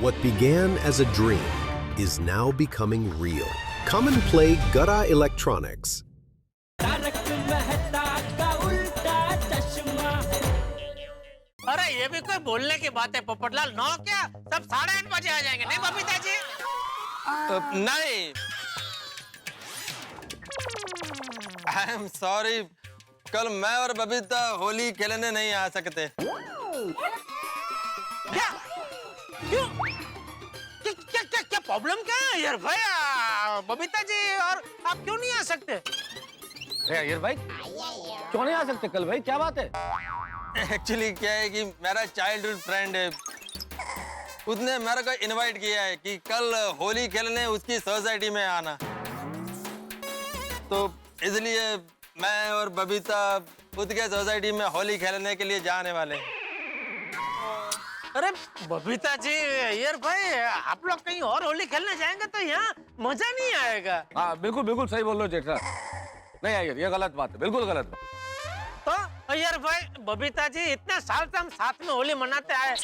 What began as a dream is now becoming real. Come and play Gada Electronics. अरे ये भी कोई बोलने की बात है पोपटलाल। 9 क्या, सब 8:30 बजे आ जाएंगे, नहीं बबीता जी? नहीं, आई एम सॉरी, कल मैं और बबीता होली खेलने नहीं आ सकते। क्या? क्यों? क्या प्रॉब्लम क्या है यार भाई? बबीता जी और आप क्यों नहीं आ सकते? अरे अय्यर भाई क्यों नहीं आ सकते कल भाई, क्या बात है? एक्चुअली क्या है कि मेरा चाइल्डहुड फ्रेंड है, उसने मेरे को इनवाइट किया है कि कल होली खेलने उसकी सोसाइटी में आना, तो इसलिए मैं और बबीता उसके सोसाइटी में होली खेलने के लिए जाने वाले हैं। अरे बबीता जी, यार भाई आप लोग कहीं और होली खेलने जाएंगे तो यहाँ मजा नहीं आएगा। हाँ बिल्कुल बिल्कुल सही बोल रहे हो जेठा। नहीं अय्यर, ये गलत बात है, बिल्कुल गलत बात। तो यार भाई बबीता जी, इतने साल से हम साथ में होली मनाते आए,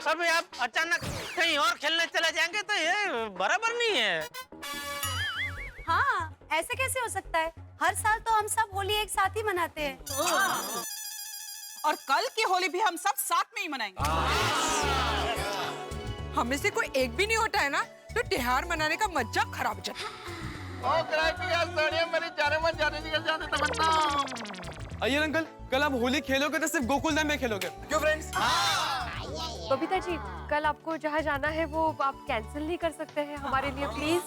अभी आप अचानक कहीं और खेलने चले जाएंगे तो ये बराबर नहीं है। हाँ, ऐसे कैसे हो सकता है? हर साल तो हम सब होली एक साथ ही मनाते हैं। और कल की होली भी हम सब साथ में ही मनाएंगे। हमें से कोई एक भी नहीं होता है ना, तो त्योहार मनाने का मजा खराब हो जाता है। अय्यर अंकल, कल आप होली खेलोगे तो सिर्फ गोकुलधाम में खेलोगे, क्यों फ्रेंड्स? बबीता जी, कल आपको जहाँ जाना है वो आप कैंसिल नहीं कर सकते हैं हमारे लिए प्लीज?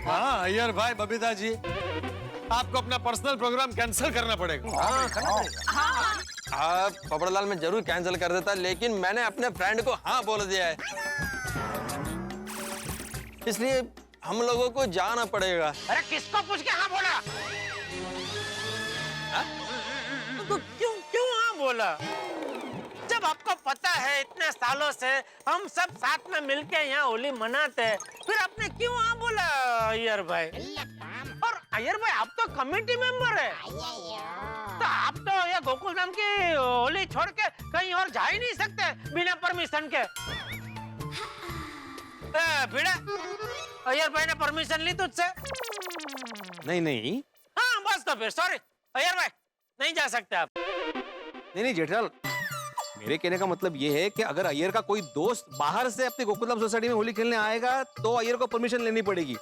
हाँ अय्यर भाई, बबीता जी, आपको अपना पर्सनल प्रोग्राम कैंसिल करना पड़ेगा। आप पोपटलाल में जरूर कैंसिल कर देता, लेकिन मैंने अपने फ्रेंड को हाँ बोल दिया है, इसलिए हम लोगों को जाना पड़ेगा। अरे किसको पूछ के हाँ बोला? तो क्यों हाँ बोला? जब आपको पता है इतने सालों से हम सब साथ में मिलके यहाँ होली मनाते हैं, फिर आपने क्यों हाँ बोला अय्यर भाई? और अय्यर भाई आप तो कमेटी मेंबर है, तो आप तो ये गोकुलधाम की होली छोड़ के कहीं और जा ही नहीं सकते बिना परमिशन के। भिड़ा, अय्यर भाई ने परमिशन ली तुझसे? नहीं हाँ बस, तो फिर सॉरी अय्यर भाई, नहीं जा सकते आप। नहीं जेठालाल, मेरे कहने का मतलब ये है कि अगर अय्यर का कोई दोस्त बाहर से अपनी गोकुलधाम सोसाइटी में होली खेलने आएगा तो अय्यर को परमिशन लेनी पड़ेगी,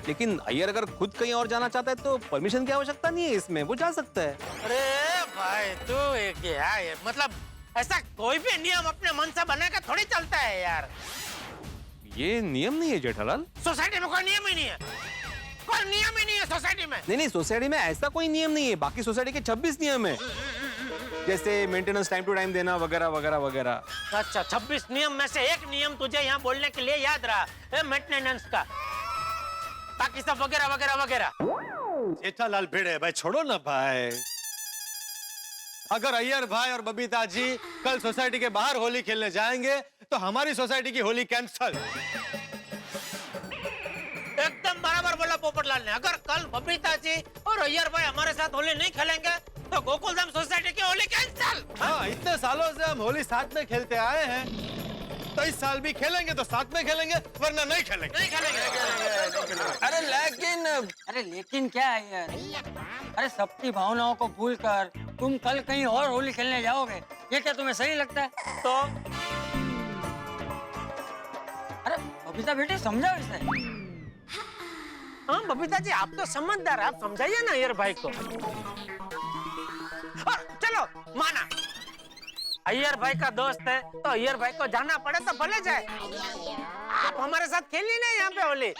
लेकिन अय्यर अगर खुद कहीं और जाना चाहता है तो परमिशन की आवश्यकता नहीं है इसमें, वो जा सकता है। अरे भाई तू क्या है, मतलब ऐसा कोई भी नियम अपने मन से बनाकर थोड़ी चलता है यार। ये नियम नहीं है जेठालाल। सोसाइटी में कोई नियम ही नहीं है, कोई नियम ही नहीं है सोसाइटी में। नहीं सोसाइटी में ऐसा कोई नियम नहीं है, बाकी सोसाइटी के 26 नियम है, जैसे मेंटेनेंस टाइम टू टाइम देना वगैरह वगैरह वगैरह। अच्छा, 26 नियम में से एक नियम तुझे यहाँ बोलने के लिए याद रहा, मेंटेनेंस का, बाकी सब वगैरह वगैरह वगैरह। जेठालाल भिड़े भाई, छोड़ो ना भाई। अगर अय्यर भाई और बबीता जी कल सोसाइटी के बाहर होली खेलने जाएंगे तो हमारी सोसाइटी की होली कैंसल। एकदम बराबर बोला पोपटलाल ने। अगर कल बबीता जी और अय्यर भाई हमारे साथ होली नहीं खेलेंगे तो गोकुलधाम सोसाइटी की होली कैंसल। हाँ, इतने सालों से हम होली साथ में खेलते आए हैं, तो इस साल भी खेलेंगे तो साथ में खेलेंगे, वरना नहीं खेलेंगे। अरे लेकिन क्या है यार? अरे सबकी भावनाओं को भूलकर तुम कल कहीं और होली खेलने जाओगे, ये क्या तुम्हें सही लगता है? तो अरे बबीता बेटी समझाओ इसे। हाँ बबीता जी, आप तो समझदार है, आप समझाइए ना अय्यर भाई को। चलो माना अय्यर भाई का दोस्त है तो अय्यर भाई को जाना पड़े तो भले जाए, आप हमारे साथ खेलिए ना यहाँ पे होली,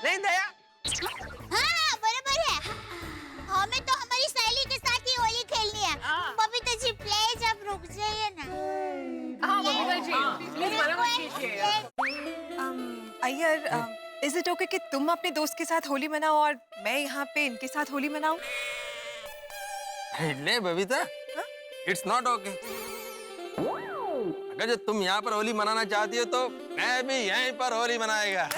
नहीं दया? हाँ बराबर है, हमें तो हमारी सहेली के साथ ही होली खेलनी है। बबीता जी प्लीज आप रुक जाइए ना। हाँ बबीता जी प्लीज मना मत कीजिए। अय्यर, इज इट ओके कि तुम अपने दोस्त के साथ होली मनाओ और मैं यहाँ पे इनके साथ होली मनाऊं? ले बबीता, इट्स नॉट ओके। अगर जो तुम यहाँ पर होली मनाना चाहती हो तो मैं भी यहीं पर होली मनाएगा।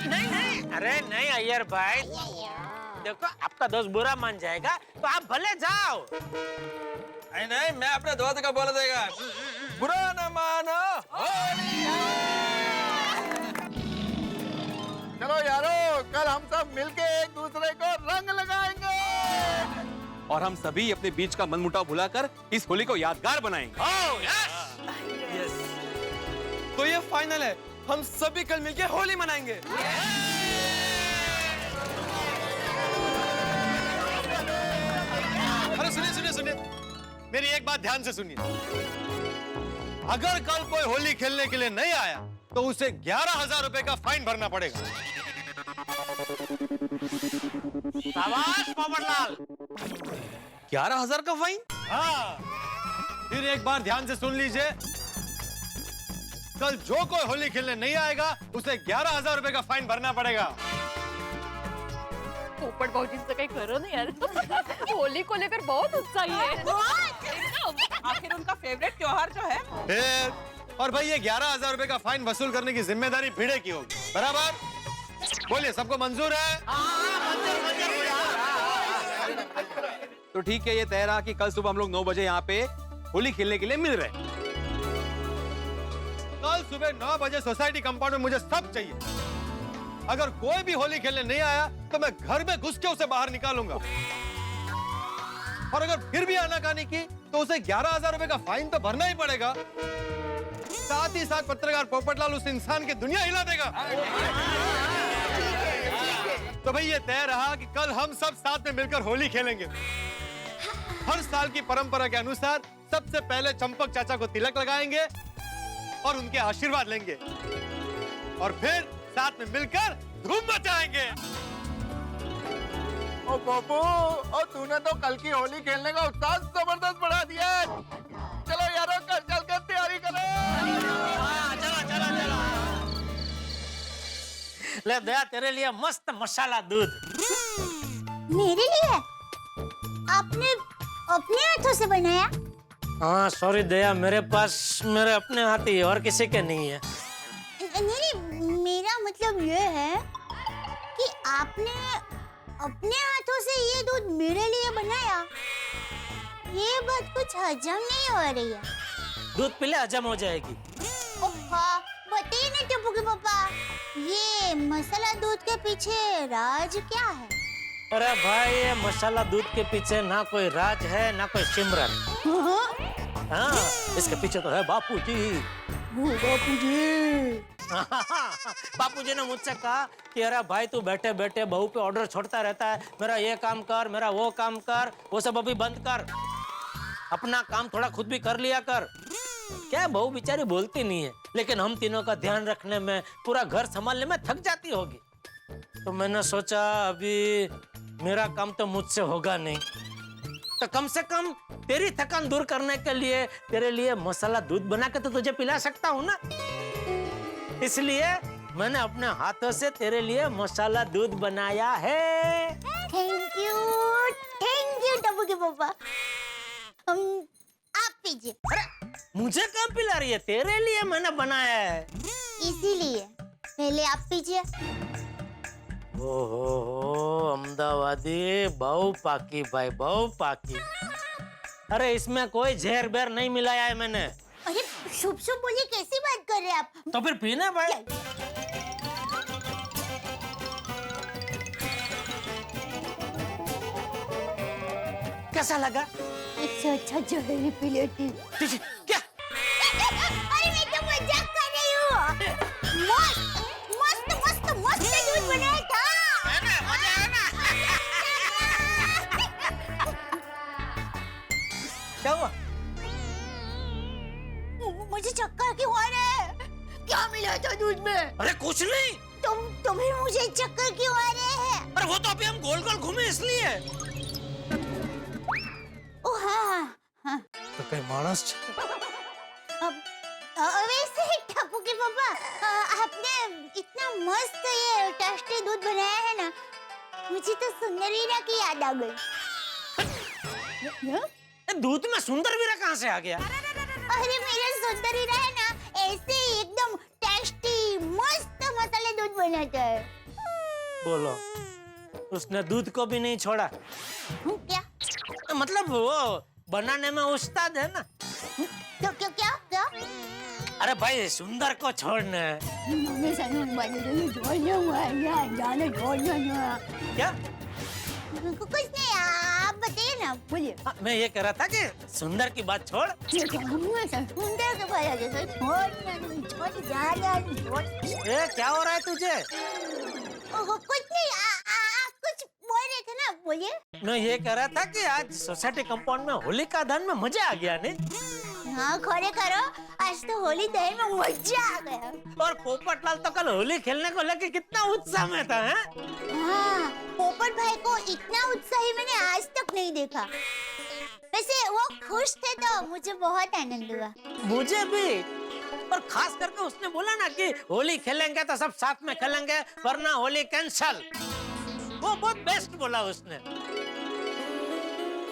नहीं, अरे नहीं अय्यर भाई, देखो आपका दोस्त बुरा मान जाएगा तो आप भले जाओ। नहीं नहीं, मैं अपने दोस्त को बोल देगा, बुरा न मानो होली है। चलो यारो, कल हम सब मिलके एक दूसरे को रंग लगाएंगे। और हम सभी अपने बीच का मनमुटाव भुलाकर इस होली को यादगार बनाएंगे। तो ये फाइनल है, हम सभी कल मिलके होली मनाएंगे। अरे सुनिए सुनिए सुनिए, मेरी एक बात ध्यान से सुनिए। अगर कल कोई होली खेलने के लिए नहीं आया तो उसे 11,000 रुपए का फाइन भरना पड़ेगा। शाबाश पोपटलाल। 11,000 का फाइन? हाँ, फिर एक बार ध्यान से सुन लीजिए। कल जो कोई होली खेलने नहीं आएगा उसे 11,000 रुपए का फाइन भरना पड़ेगा। पोपट भाजी से कहीं करो नहीं यार। होली को लेकर बहुत उत्साही है। आखिर उनका फेवरेट त्योहार जो है। फिर और भाई, ये 11,000 रुपए का फाइन वसूल करने की जिम्मेदारी भिड़े की होगी, बराबर? बोलिए, सबको मंजूर है? तो ठीक है, ये तय रहा कि कल सुबह हम लोग 9 बजे यहाँ पे होली खेलने के लिए मिल रहे हैं। कल सुबह 9 बजे सोसाइटी कंपाउंड में मुझे सब चाहिए। अगर कोई भी होली खेलने नहीं आया तो मैं घर में घुस के उसे बाहर निकालूंगा। और अगर फिर भी आनाकानी की तो उसे 11,000 रुपए का फाइन तो भरना ही पड़ेगा। साथ ही साथ पत्रकार पोपटलाल उस इंसान की दुनिया हिला देगा। तो भाई, ये तय रहा कि कल हम सब साथ में मिलकर होली खेलेंगे। हर साल की परंपरा के अनुसार सबसे पहले चंपक चाचा को तिलक लगाएंगे और उनके आशीर्वाद लेंगे, और फिर साथ में मिलकर धूम मचाएंगे। ओ बाबू, और तूने तो कल की होली खेलने का उत्साह जबरदस्त बढ़ा दिया है। चलो यारो, कल चलकर तैयारी करो। चलो चलो चलो। ले दया, तेरे लिए मस्त मसाला दूध। मेरे लिए? आपने अपने हाथों से बनाया? हाँ सॉरी दया, मेरे पास मेरे अपने हाथ ही है और किसी के नहीं है। नहीं, मेरा मतलब ये है कि आपने अपने हाथों से ये दूध मेरे लिए बनाया। ये बात कुछ हजम नहीं हो रही है। दूध पी ले, हजम हो जाएगी। बताइए ना टप्पू के पापा, ये मसाला दूध के पीछे राज क्या है? अरे भाई, ये मसाला दूध के पीछे ना कोई राज है ना कोई सिमरन। हाँ, इसके पीछे तो है बापूजी। बापूजी। बापूजी ने मुझसे कहा कि अरे भाई, तू बैठे बैठे बहू पे ऑर्डर छोड़ता रहता है, मेरा ये काम कर, मेरा वो काम कर, वो सब अभी बंद कर, अपना काम थोड़ा खुद भी कर लिया कर। क्या बहू बेचारी बोलती नहीं है, लेकिन हम तीनों का ध्यान रखने में, पूरा घर संभालने में थक जाती होगी। तो मैंने सोचा अभी मेरा काम तो मुझसे होगा नहीं, तो कम से कम तेरी थकान दूर करने के लिए तेरे लिए मसाला दूध बना के तो तुझे पिला सकता हूँ ना। इसलिए मैंने अपने हाथों से तेरे लिए मसाला दूध बनाया है। थैंक यू टप्पू के पापा। आप पीजिए। अरे मुझे कहाँ पिला रही है, तेरे लिए मैंने बनाया है। इसीलिए पहले आप पीजिए। ओहो, अहमदाबादी बहु पाकी भाई, बहु पाकी। अरे इसमें कोई जहर बेर नहीं मिलाया है मैंने। अरे शुभ शुभ बोलिए, कैसी बात कर रहे हैं आप? तो फिर पीना भाई। कैसा लगा? इससे अच्छा जहर पी लेती। क्या? अरे मैं तो मजाक कर रही हूँ। मस्त मस्त मस्त मस्त दूध बनाया था। मजा आया ना? क्या हुआ? मुझे चक्कर क्यों आ रहा है? क्या मिला था दूध में? अरे कुछ नहीं। तो फिर मुझे चक्कर क्यों आ रहे हैं? अरे वो तो अभी हम गोल गोल घूमे इसलिए। ओ हाँ। तो कहीं मानस वैसे टप्पू के पापा, आपने इतना मस्त ये टेस्टी दूध बनाया है ना, मुझे तो सुंदर वीरा की याद आ गई। दूध में सुंदर वीरा कहाँ से आ गया? अरे मेरा सुंदर वीरा है ना, ऐसे ही एकदम टेस्टी मस्त मसाले दूध बनाता है। बोलो, उसने दूध को भी नहीं छोड़ा? क्या? मतलब वो बनाने में उस्ताद है ना। तो क्या क्या क्या अरे भाई सुंदर को छोड़ना है। क्या? कुछ नहीं, आप बताइए ना, बोलिए। हाँ, मैं ये कह रहा था कि सुंदर की बात छोड़। सुंदर के बारे में छोड़ ए, क्या हो रहा है तुझे? कुछ नहीं, आप कुछ बोल रहे थे ना, बोलिए। मैं ये कह रहा था कि आज सोसाइटी कंपाउंड में होलिका दहन में मजा आ गया नहीं? हाँ खोले करो, आज तो होली दहन में मजा आ गया। और पोपटलाल तो कल होली खेलने को लेके कितना उत्साह में था, हैं? हाँ, पोपट भाई को इतना उत्साही मैंने आज तक नहीं देखा। वैसे वो खुश थे तो मुझे बहुत आनंद हुआ। मुझे भी। और खास करके उसने बोला ना कि होली खेलेंगे तो सब साथ में खेलेंगे वरना होली कैंसल। वो बहुत बेस्ट बोला उसने।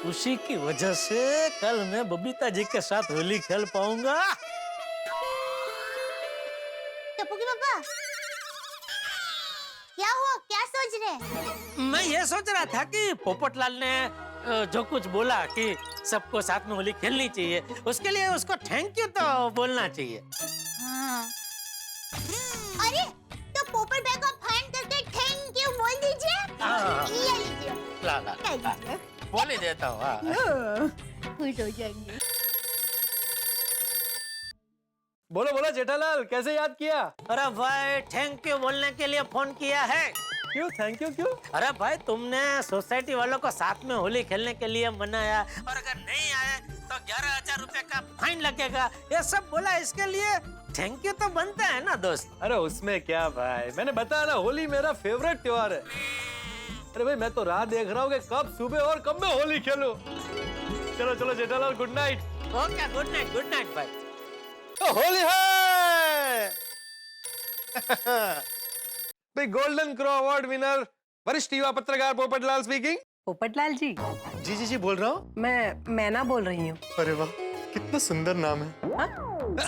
उसी की वजह से कल मैं बबीता जी के साथ होली खेल पाऊंगा। टपुकी पापा, क्या हुआ, क्या सोच रहे? मैं ये सोच रहा था कि पोपटलाल ने जो कुछ बोला कि सबको साथ में होली खेलनी चाहिए, उसके लिए उसको थैंक यू तो बोलना चाहिए। हाँ। अरे तो पोपट भाई को फोन करके थैंक यू बोल दीजिए। हाँ। ये लीजिए। ला ला लीजिए। बोल ही देता हूँ। हाँ। खुश हो जाएंगे। बोलो बोलो जेठालाल, कैसे याद किया? अरे भाई थैंक यू बोलने के लिए फोन किया है। क्यों थैंक यू क्यों? अरे भाई तुमने सोसाइटी वालों को साथ में होली खेलने के लिए मनाया और अगर नहीं आए तो 11,000 रुपए का फाइन लगेगा, ये सब बोला, इसके लिए थैंक यू तो बनता है ना दोस्त। अरे उसमें क्या भाई, मैंने बताया ना होली मेरा फेवरेट त्योहार है। अरे भाई मैं तो राह देख रहा हूँ कि कब सुबह और कब मैं होली खेलूं। चलो चलो Jethalal, good night. Okay good night भाई। तो होली है। भाई गोल्डन क्रो अवार्ड विनर वरिष्ठ युवा पत्रकार पोपटलाल स्पीकिंग। पोपटलाल जी। जी बोल रहा हूँ। मैं मैना बोल रही हूँ। अरे वाह कितना सुंदर नाम है।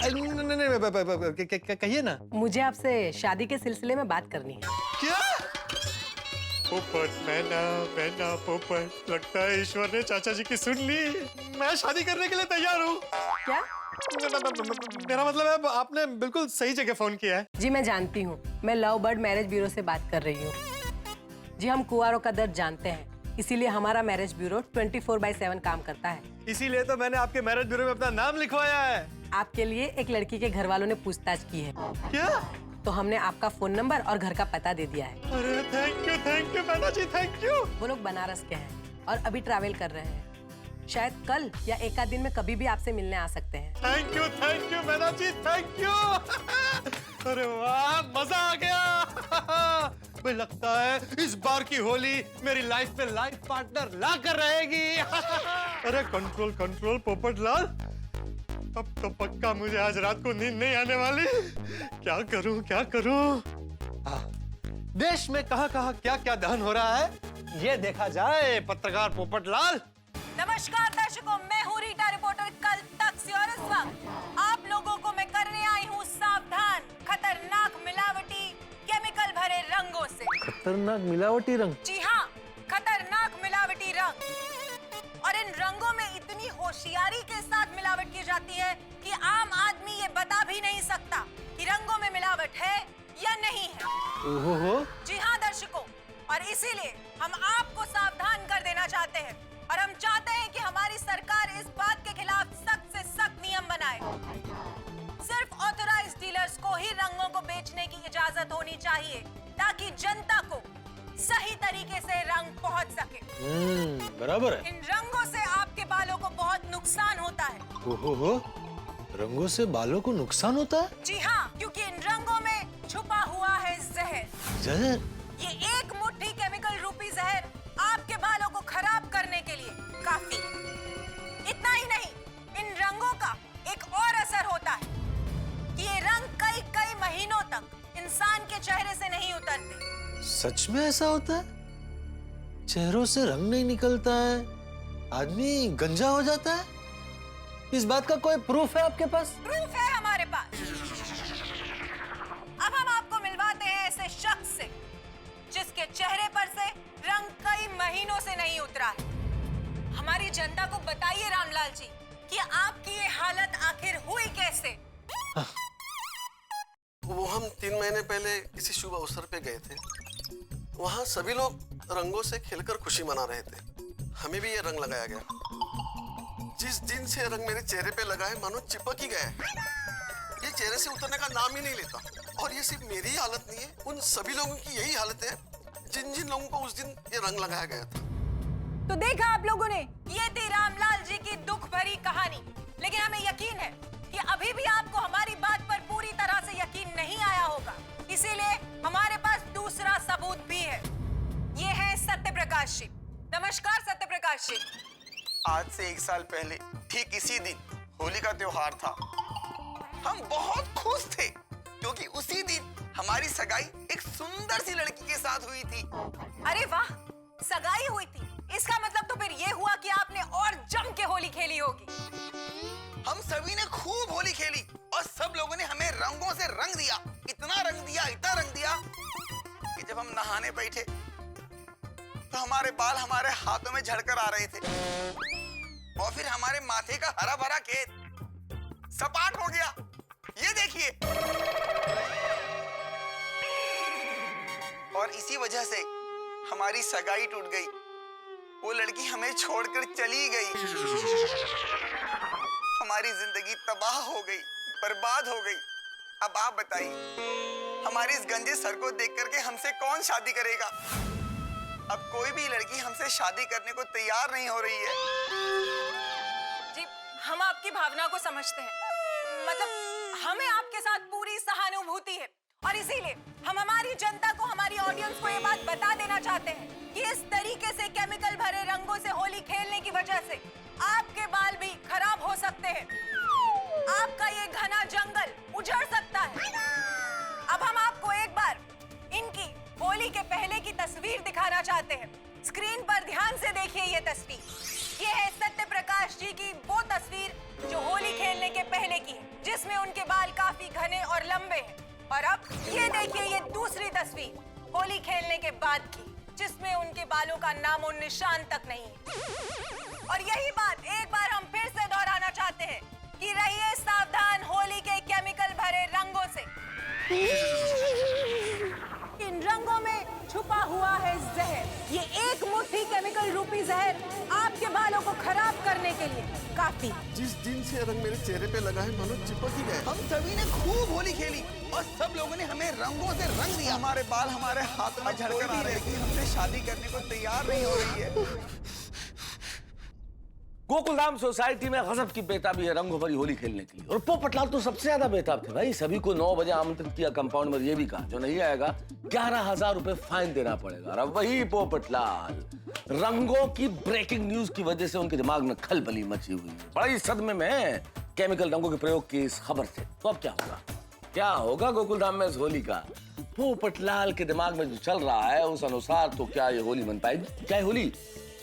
नहीं कहिए ना। मुझे आपसे शादी के सिलसिले में बात करनी है। क्या? पोपट मैना पोपट, लगता है ईश्वर ने चाचा जी की सुन ली। मैं शादी करने के लिए तैयार हूँ। क्या? मेरा मतलब है आपने बिल्कुल सही जगह फोन किया है। जी मैं जानती हूँ, मैं लव बर्ड मैरिज ब्यूरो से बात कर रही हूँ। जी हम कुंवारों का दर्द जानते हैं, इसीलिए हमारा मैरिज ब्यूरो 24/7 काम करता है। इसीलिए तो मैंने आपके मैरिज ब्यूरो में अपना नाम लिखवाया है। आपके लिए एक लड़की के घर वालों ने पूछताछ की है। क्या? तो हमने आपका फोन नंबर और घर का पता दे दिया है। अरे थैंक यू मैना जी, थैंक यू। वो लोग बनारस के हैं और अभी ट्रैवल कर रहे हैं। शायद कल या एक आध दिन में कभी भी आपसे मिलने आ सकते हैं। थैंक यू मैना जी, थैंक यू। अरे वाह मजा आ गया। मुझे लगता है इस बार की होली मेरी लाइफ में लाइफ पार्टनर ला कर रहेगी। अरे कंट्रोल पोपटलाल, अब तो पक्का मुझे आज रात को नींद नहीं आने वाली। क्या करूं? देश में कहां क्या दहन हो रहा है ये देखा जाए पत्रकार पोपटलाल। नमस्कार दर्शकों, मैं हूँ रीटा रिपोर्टर कल तक से और इस वक्त आप लोगों को मैं करने आई हूँ सावधान खतरनाक मिलावटी केमिकल भरे रंगों से। खतरनाक मिलावटी रंग? जी हाँ, खतरनाक मिलावटी रंग। और इन रंगों में इतनी होशियारी के साथ मिलावट की जाती है कि आम आदमी ये बता भी नहीं सकता कि रंगों में मिलावट है या नहीं है। ओहो। जी हाँ दर्शकों, और इसीलिए हम आपको सावधान कर देना चाहते हैं और हम चाहते हैं कि हमारी सरकार इस बात के खिलाफ सख्त से सख्त नियम बनाए। सिर्फ ऑथराइज्ड डीलर्स को ही रंगों को बेचने की इजाजत होनी चाहिए ताकि जनता को सही तरीके से रंग पहुंच सके। बराबर है। इन रंगों से आपके बालों को बहुत नुकसान होता है। ओहो, रंगों से बालों को नुकसान होता है? जी हाँ, क्योंकि इन रंगों में छुपा हुआ है जहर। जहर? ये एक मुट्ठी केमिकल रूपी जहर आपके बालों को खराब करने के लिए काफी। इतना ही नहीं, इन रंगों का एक और असर होता है कि ये रंग कई महीनों तक इंसान के चेहरे से नहीं उतरते। सच में ऐसा होता है? चेहरों से रंग नहीं निकलता है, आदमी गंजा हो जाता है? इस बात का कोई प्रूफ है आपके पास? प्रूफ है हमारे पास। अब हम आपको मिलवाते हैं ऐसे शख्स से जिसके चेहरे पर से रंग कई महीनों से नहीं उतरा है। हमारी जनता को बताइए रामलाल जी कि आपकी ये हालत आखिर हुई कैसे? वो हम 3 महीने पहले किसी शुभ अवसर पे गए थे। वहाँ सभी लोग रंगों से खेलकर खुशी मना रहे थे। हमें भी ये रंग लगाया गया। जिस दिन से रंग मेरे चेहरे पे लगा है मानो चिपक ही गया है। ये चेहरे से उतरने का नाम ही नहीं लेता। और ये सिर्फ मेरी ही हालत नहीं है, उन सभी लोगों की यही हालत है जिन जिन लोगों को उस दिन ये रंग लगाया गया था। तो देखा आप लोगों ने, ये थी रामलाल जी की दुख भरी कहानी। लेकिन हमें यकीन है कि अभी भी आपको हमारी बात पर पूरी तरह से यकीन नहीं आया होगा। इसीलिए हमारे पास दूसरा सबूत भी है। ये है सत्य प्रकाश जी। नमस्कार सत्य प्रकाश जी। आज से 1 साल पहले ठीक इसी दिन होली का त्योहार था। हम बहुत खुश थे क्योंकि उसी दिन हमारी सगाई एक सुंदर सी लड़की के साथ हुई थी। अरे वाह, सगाई हुई थी। इसका मतलब तो फिर ये हुआ कि आपने और जम के होली खेली होगी। हम सभी ने खूब होली खेली और सब लोगों ने हमें रंगों से रंग दिया। इतना रंग दिया कि जब हम नहाने बैठे तो हमारे बाल हमारे हाथों में झड़कर आ रहे थे और फिर हमारे माथे का हरा भरा खेत सपाट हो गया। ये देखिए। और इसी वजह से हमारी सगाई टूट गई। वो लड़की हमें छोड़कर चली गई। हमारी जिंदगी तबाह हो गई, बर्बाद हो गई। अब आप बताइए, हमारे इस गंजे सर को देख करके हमसे कौन शादी करेगा? अब कोई भी लड़की हमसे शादी करने को तैयार नहीं हो रही है। जी, हम आपकी भावना को समझते हैं। मतलब हमें आपके साथ पूरी सहानुभूति है और इसीलिए हम हमारी जनता को, हमारी ऑडियंस को ये बात बता देना चाहते हैं कि इस तरीके से केमिकल भरे रंगों से होली खेलने की वजह से आपके बाल भी खराब हो सकते हैं। आपका ये घना जंगल उजड़ सकता है। अब हम आपको एक बार इनकी होली के पहले की तस्वीर दिखाना चाहते हैं। स्क्रीन पर ध्यान से देखिए ये तस्वीर। ये है सत्य प्रकाश जी की वो तस्वीर जो होली खेलने के पहले की है, जिसमें उनके बाल काफी घने और लंबे हैं। और अब ये देखिए ये दूसरी तस्वीर होली खेलने के बाद की, जिसमें उनके बालों का नामो निशान तक नहीं है। और यही बात एक बार हम फिर से दोहराना चाहते हैं कि रहिए सावधान होली के केमिकल भरे रंगों से। इन रंगों में छुपा हुआ है जहर। ये एक मुट्ठी केमिकल रूपी जहर आपके बालों को खराब करने के लिए काफी। जिस दिन से रंग मेरे चेहरे पे लगा है मानो चिपक ही गया। हम सभी ने खूब होली खेली और सब लोगों ने हमें रंगों से रंग दिया। हमारे बाल हमारे हाथों में झड़कर आ रहे थे। हमसे शादी करने को तैयार नहीं हो रही है। गोकुलधाम सोसाइटी में गजब की बेताबी है रंगों भरी होली खेलने के लिए। और पोपटलाल तो सबसे ज्यादा बेताब थे भाई। सभी को 9 बजे आमंत्रित किया कंपाउंड में, ये भी कहा जो नहीं आएगा 11,000 रुपए फाइन देना पड़ेगा। और वही पोपटलाल रंगों की ब्रेकिंग न्यूज की वजह से उनके दिमाग में खलबली मची हुई है। बड़ी सदमे में है केमिकल रंगों के प्रयोग की इस खबर से। तो अब क्या होगा गोकुलधाम में इस होली का? पोपटलाल के दिमाग में जो चल रहा है उस अनुसार तो क्या ये होली बन पाएगी? क्या होली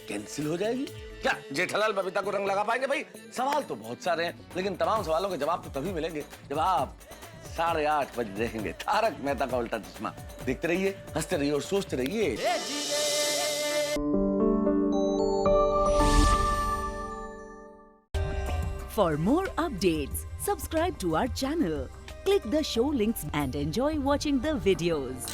कैंसिल हो जाएगी? क्या जेठालाल बबीता को रंग लगा पाएंगे? भाई सवाल तो बहुत सारे हैं, लेकिन तमाम सवालों के जवाब तो तभी मिलेंगे जब आप 8:30 बजे देखेंगे तारक मेहता का उल्टा चश्मा। देखते रहिए, हंसते रहिए और सोचते रहिए। For more updates, subscribe to our channel, click the show links and enjoy watching the videos.